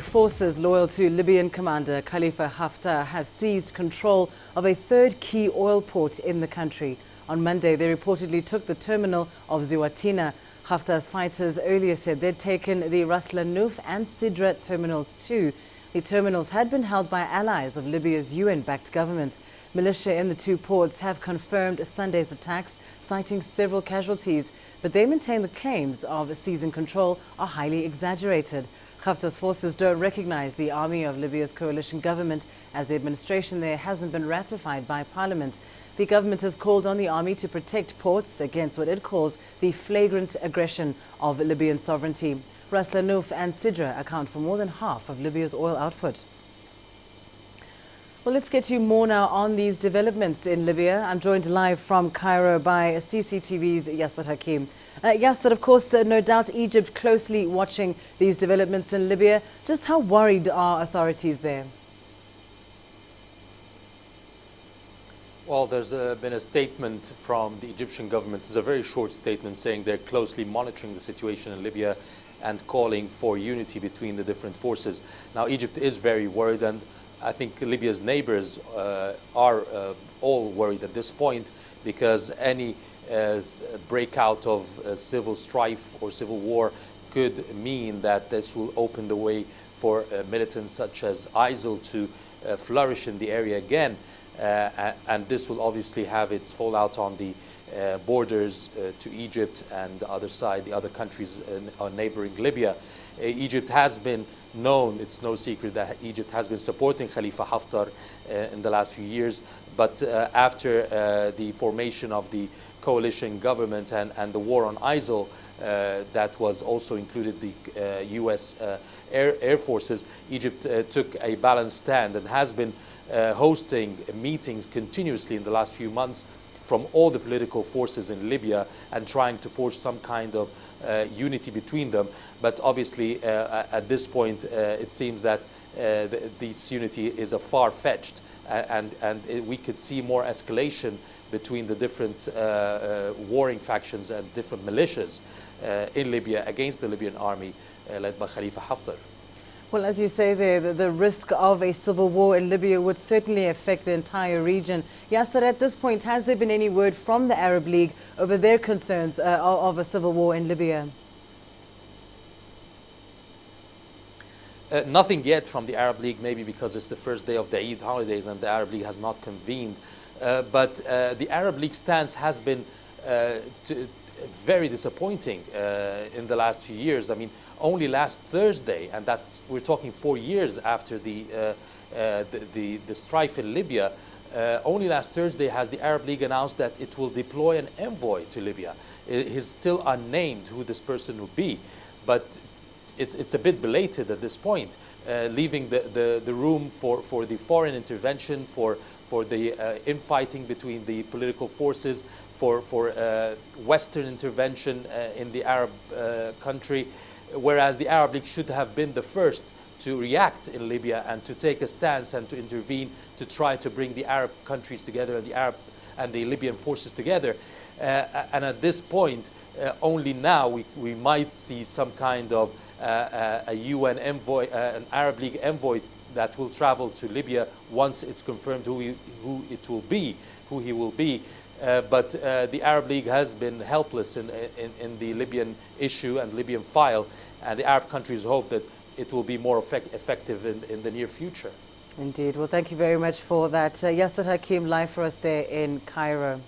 forces loyal to Libyan commander Khalifa Haftar have seized control of a third key oil port in the country. On Monday, they reportedly took the terminal of Zuwaytina. Haftar's fighters earlier said they'd taken the Ras Lanuf and Sidra terminals too. The terminals had been held by allies of Libya's UN-backed government. Militia in the two ports have confirmed Sunday's attacks, citing several casualties, but they maintain the claims of seizing control are highly exaggerated. Haftar's forces don't recognize the army of Libya's coalition government, as the administration there hasn't been ratified by parliament. The government has called on the army to protect ports against what it calls the flagrant aggression of Libyan sovereignty. Ras Lanuf and Sidra account for more than half of Libya's oil output. Well, let's get you more now on these developments in Libya. I'm joined live from Cairo by CCTV's Yasser Hakim. Yasser, of course, no doubt Egypt closely watching these developments in Libya. Just how worried are authorities there? Well, there's been a statement from the Egyptian government. It's a very short statement saying they're closely monitoring the situation in Libya and calling for unity between the different forces. Now, Egypt is very worried, and I think Libya's neighbors are all worried at this point, because any breakout of civil strife or civil war could mean that this will open the way for militants such as ISIL to flourish in the area again. And this will obviously have its fallout on the borders to Egypt and the other side, the other countries neighboring Libya. Egypt has been known, it's no secret that Egypt has been supporting Khalifa Haftar in the last few years, but after the formation of the coalition government and the war on ISIL, that was also included the US air forces, Egypt took a balanced stand and has been hosting meetings continuously in the last few months from all the political forces in Libya and trying to forge some kind of unity between them. But obviously, at this point, it seems that this unity is a far-fetched, and we could see more escalation between the different warring factions and different militias in Libya against the Libyan army led by Khalifa Haftar. Well, as you say there, the risk of a civil war in Libya would certainly affect the entire region. Yasser, at this point, has there been any word from the Arab League over their concerns of a civil war in Libya? Nothing yet from the Arab League, maybe because it's the first day of the Eid holidays and the Arab League has not convened. But the Arab League stance has been very disappointing in the last few years. I mean, only last Thursday, and we're talking 4 years after the strife in Libya, only last Thursday has the Arab League announced that it will deploy an envoy to Libya. It is still unnamed who this person will be, but it's a bit belated at this point, leaving the room for the foreign intervention, for the infighting between the political forces, for Western intervention in the Arab country, whereas the Arab League should have been the first to react in Libya and to take a stance and to intervene to try to bring the Arab countries together and the Arab and the Libyan forces together. And at this point, only now we might see some kind of a UN envoy, an Arab League envoy that will travel to Libya once it's confirmed who he will be. But the Arab League has been helpless in the Libyan issue and Libyan file, and the Arab countries hope that it will be more effective in the near future. Indeed. Well, thank you very much for that. Yasser Hakim live for us there in Cairo.